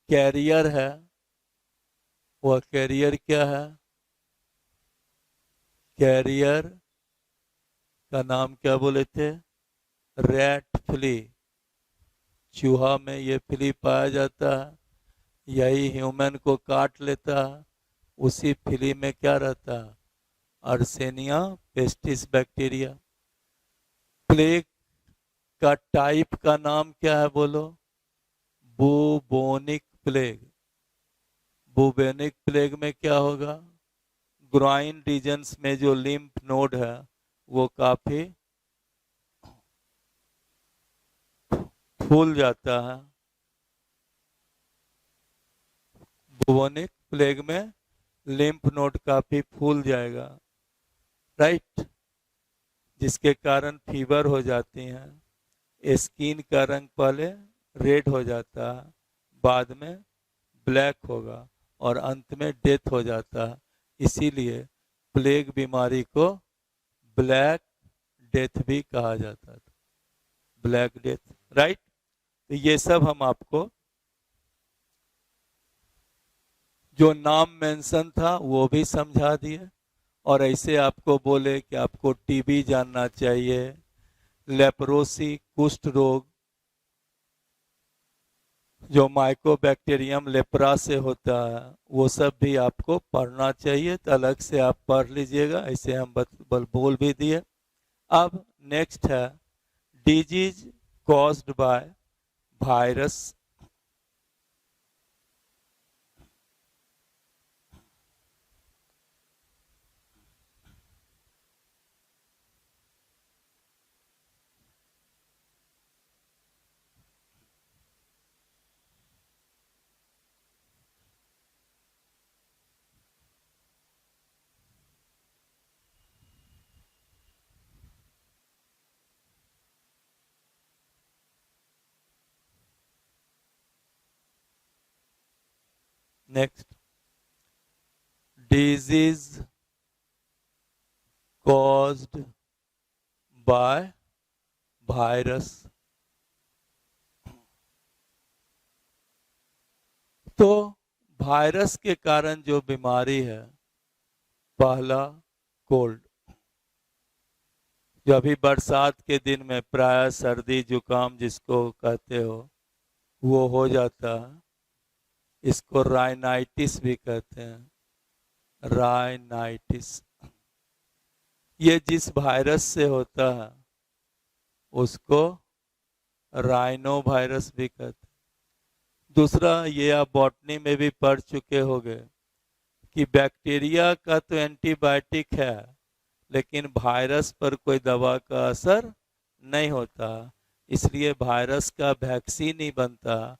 कैरियर है, वह कैरियर क्या है? कैरियर का नाम क्या बोले थे? Rat flea. चूहा में ये फ्ली पाया जाता है, यही ह्यूमन को काट लेता है। उसी फ्ली में क्या रहता है? अर्सेनिया पेस्टिस बैक्टीरिया। प्लेग का टाइप का नाम क्या है? बोलो, बुबोनिक प्लेग। बुबोनिक प्लेग में क्या होगा? ग्राइन रीजन्स में जो लिम्फ नोड है वो काफी फूल जाता है। बुबोनिक प्लेग में लिम्फ नोड काफी फूल जाएगा, राइट, जिसके कारण फीवर हो जाती हैं। स्किन का रंग पहले रेड हो जाता है, बाद में ब्लैक होगा और अंत में डेथ हो जाता है। इसीलिए प्लेग बीमारी को ब्लैक डेथ भी कहा जाता था, ब्लैक डेथ, राइट। तो ये सब हम आपको जो नाम मेंशन था वो भी समझा दिए। और ऐसे आपको बोले कि आपको टीबी जानना चाहिए, लेप्रोसी कुष्ठ रोग, जो माइकोबैक्टीरियम लेप्रा से होता है वो सब भी आपको पढ़ना चाहिए, तो अलग से आप पढ़ लीजिएगा, ऐसे हम बोल भी दिए। अब नेक्स्ट है disease caused by virus. Next disease caused by virus. तो वायरस के कारण जो बीमारी है, पहला कोल्ड, जो अभी बरसात के दिन में प्राय सर्दी जुकाम जिसको कहते हो वो हो जाता है, इसको राइनाइटिस भी कहते हैं, राइनाइटिस। ये जिस वायरस से होता है उसको राइनो वायरस भी कहते हैं। दूसरा, ये आप बॉटनी में भी पढ़ चुके होंगे कि बैक्टीरिया का तो एंटीबायोटिक है, लेकिन वायरस पर कोई दवा का असर नहीं होता, इसलिए वायरस का वैक्सीन नहीं बनता,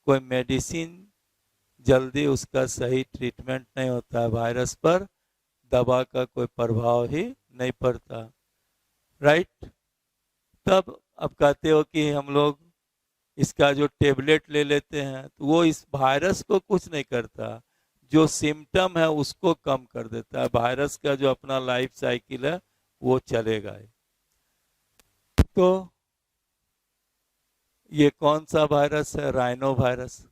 कोई मेडिसिन जल्दी उसका सही ट्रीटमेंट नहीं होता है, वायरस पर दवा का कोई प्रभाव ही नहीं पड़ता, राइट। तब अब कहते हो कि हम लोग इसका जो टेबलेट ले लेते हैं तो वो इस वायरस को कुछ नहीं करता, जो सिम्टम है उसको कम कर देता है, वायरस का जो अपना लाइफ साइकिल है वो चलेगा ही। तो ये कौन सा वायरस है? Rhino virus.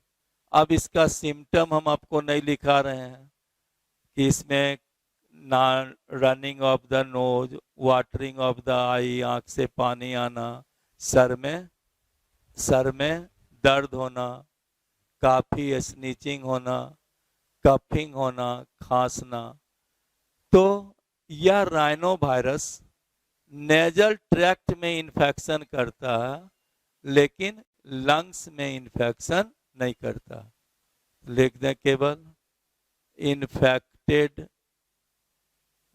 अब इसका सिम्टम हम आपको नहीं लिखा रहे हैं कि इसमें ना running of the nose, watering of the eye, आंख से पानी आना, सर में दर्द होना, काफी स्नीचिंग होना, कफिंग होना, खांसना। तो यह राइनो वायरस नेजल ट्रैक्ट में इन्फेक्शन करता है, लेकिन लंग्स में इन्फेक्शन नहीं करता। लिख दें केवल infected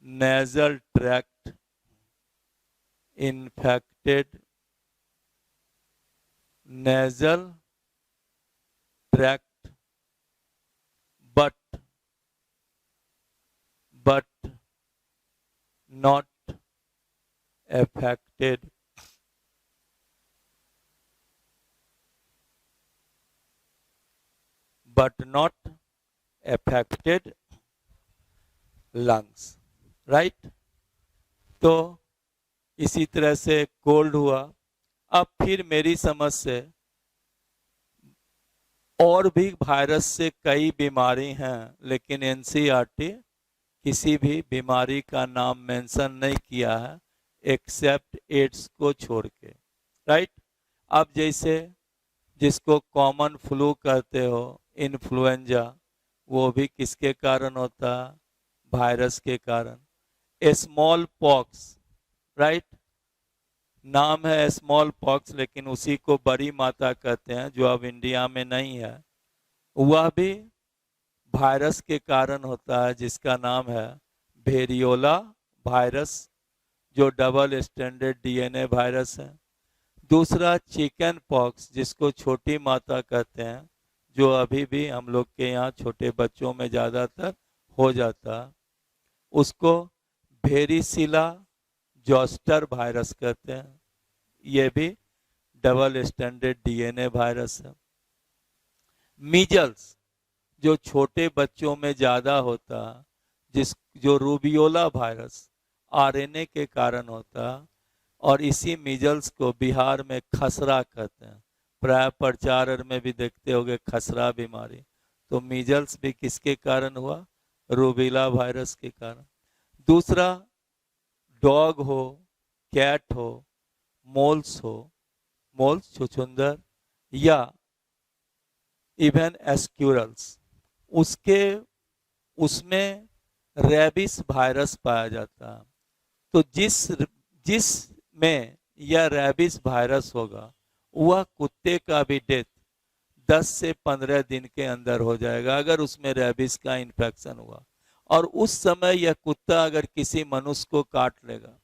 nasal tract, infected nasal tract, but not affected lungs, right। तो इसी तरह से कोल्ड हुआ। अब फिर मेरी समझ से और भी वायरस से कई बीमारी हैं, लेकिन एनसीईआरटी किसी भी बीमारी का नाम मेंशन नहीं किया है एक्सेप्ट एड्स को छोड़ के, राइट। अब जैसे जिसको कॉमन फ्लू कहते हो, इन्फ्लुएंजा, वो भी किसके कारण होता है? वायरस के कारण। स्मॉल पॉक्स, राइट, नाम है स्मॉल पॉक्स, लेकिन उसी को बड़ी माता कहते हैं, जो अब इंडिया में नहीं है, वह भी वायरस के कारण होता है, जिसका नाम है वेरियोला वायरस, जो डबल स्टैंडर्ड डीएनए वायरस है। दूसरा चिकन पॉक्स, जिसको छोटी माता कहते हैं, जो अभी भी हम लोग के यहाँ छोटे बच्चों में ज़्यादातर हो जाता, उसको वेरिसिला जोस्टर वायरस कहते हैं, ये भी डबल स्टैंडर्ड डीएनए वायरस है। मीजल्स, जो छोटे बच्चों में ज़्यादा होता, जो रूबियोला वायरस आरएनए के कारण होता, और इसी मीजल्स को बिहार में खसरा कहते हैं, प्राय प्रचार में भी देखते होंगे खसरा बीमारी। तो मीजल्स भी किसके कारण हुआ? रूबियोला वायरस के कारण। दूसरा, डॉग हो, कैट हो, मोल्स हो, मोल्स छुछुंदर, या इवन एस्क्यूरल्स, उसके उसमें रेबिस वायरस पाया जाता है। तो जिस में यह रेबिस वायरस होगा वह कुत्ते का भी डेथ 10 से 15 दिन के अंदर हो जाएगा अगर उसमें रेबिस का इन्फेक्शन हुआ। और उस समय यह कुत्ता अगर किसी मनुष्य को काट लेगा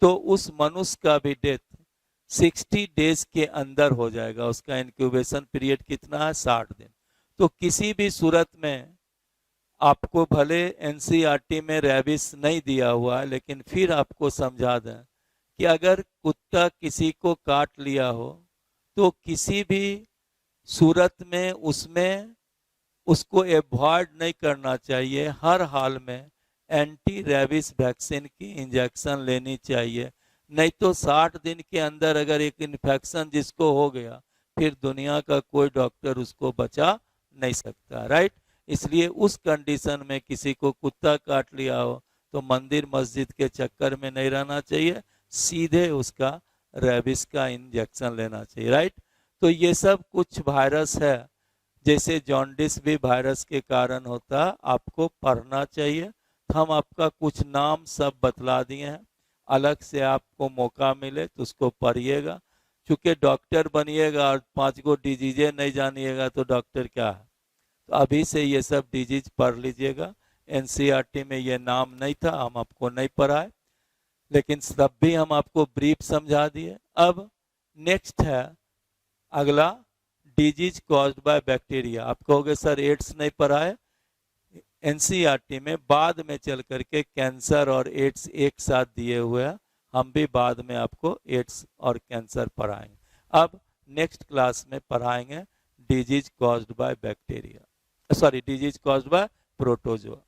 तो उस मनुष्य का भी डेथ 60 डेज के अंदर हो जाएगा। उसका इंक्यूबेशन पीरियड कितना है? 60 दिन। तो किसी भी सूरत में आपको भले एनसीईआरटी में रेबिस नहीं दिया हुआ है, लेकिन फिर आपको समझा दें कि अगर कुत्ता किसी को काट लिया हो तो किसी भी सूरत में उसमें उसको अवॉइड नहीं करना चाहिए। हर हाल में एंटी रेबिस वैक्सीन की इंजेक्शन लेनी चाहिए, नहीं तो 60 दिन के अंदर अगर एक इन्फेक्शन जिसको हो गया फिर दुनिया का कोई डॉक्टर उसको बचा नहीं सकता, राइट। इसलिए उस कंडीशन में किसी को कुत्ता काट लिया हो तो मंदिर मस्जिद के चक्कर में नहीं रहना चाहिए, सीधे उसका रेबिस का इंजेक्शन लेना चाहिए, राइट। तो ये सब कुछ वायरस है, जैसे जॉन्डिस भी वायरस के कारण होता है, आपको पढ़ना चाहिए। हम आपका कुछ नाम सब बतला दिए हैं, अलग से आपको मौका मिले तो उसको पढ़िएगा। चूंकि डॉक्टर बनिएगा और 5 गो डिजीजे नहीं जानिएगा तो डॉक्टर क्या है। तो अभी से ये सब डिजीज पढ़ लीजिएगा। एनसीईआरटी में ये नाम नहीं था, हम आपको नहीं पढ़ाए, लेकिन सब भी हम आपको ब्रीफ समझा दिए। अब नेक्स्ट है अगला, डिजीज कॉज्ड बाय बैक्टीरिया। आप कहोगे सर एड्स नहीं पढ़ाए, एनसीईआरटी में बाद में चल करके कैंसर और एड्स एक साथ दिए हुए हैं, हम भी बाद में आपको एड्स और कैंसर पढ़ाएंगे। अब नेक्स्ट क्लास में पढ़ाएंगे disease caused by bacteria, sorry disease caused by protozoa.